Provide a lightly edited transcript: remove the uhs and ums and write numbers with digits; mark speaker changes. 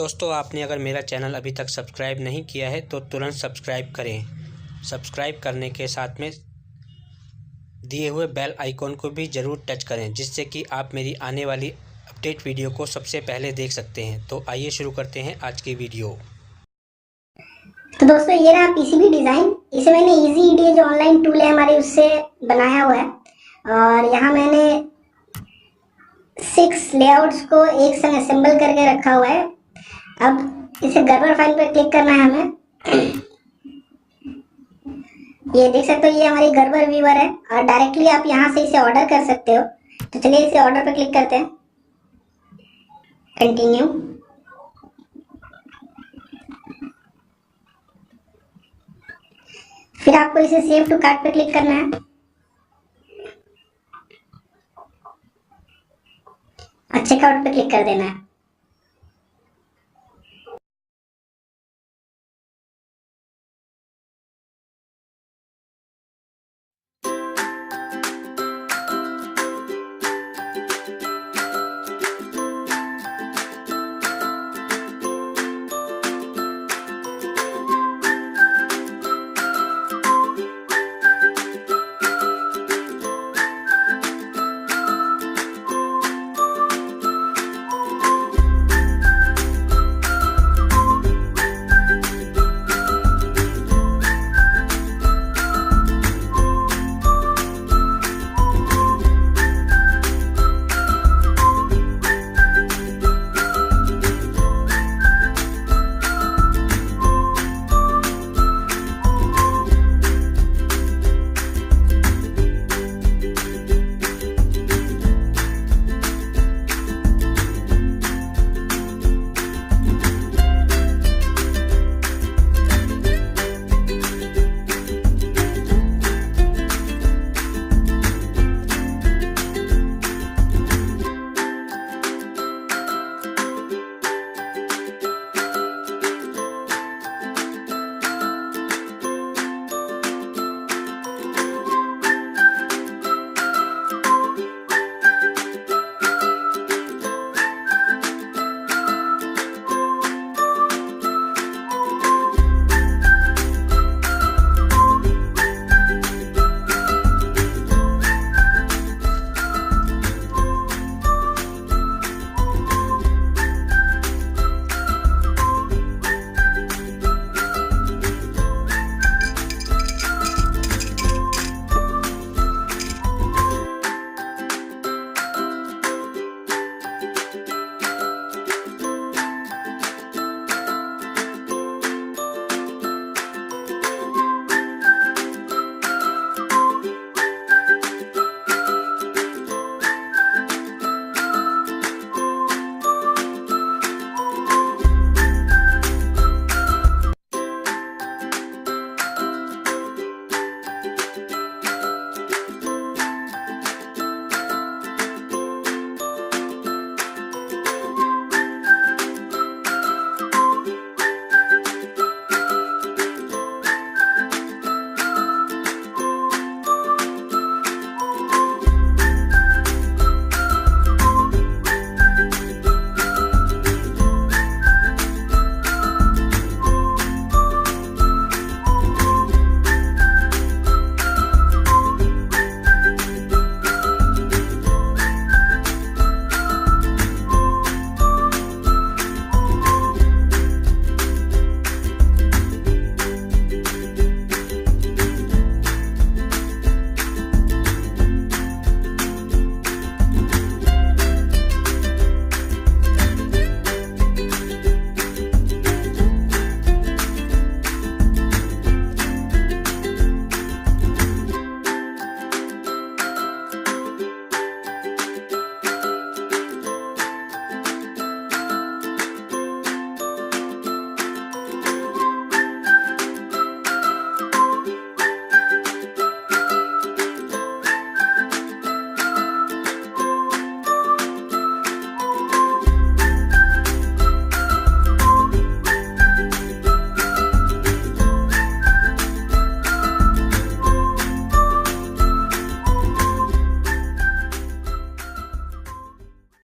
Speaker 1: दोस्तों, आपने अगर मेरा चैनल अभी तक सब्सक्राइब नहीं किया है तो तुरंत सब्सक्राइब करें। सब्सक्राइब करने के साथ में दिए हुए बेल आइकॉन को भी ज़रूर टच करें, जिससे कि आप मेरी आने वाली अपडेट वीडियो को सबसे पहले देख सकते हैं। तो आइए शुरू करते हैं आज की वीडियो।
Speaker 2: तो दोस्तों, ये रहा पीसीबी डिज़ाइन। इसे मैंने इजी ईडी जो ऑनलाइन टूल है हमारे उससे बनाया हुआ है। और यहाँ मैंने 6 लेआउट्स को एक संग असेंबल करके रखा हुआ है। अब इसे गर्बर फाइल पर क्लिक करना है हमें। ये देख सकते हो, ये हमारी गर्बर व्यूअर है और डायरेक्टली आप यहाँ से इसे ऑर्डर कर सकते हो। तो चलिए इसे ऑर्डर पर क्लिक करते हैं, कंटिन्यू। फिर आपको इसे सेव टू कार्ट पर क्लिक करना है और चेकआउट पर क्लिक कर देना है।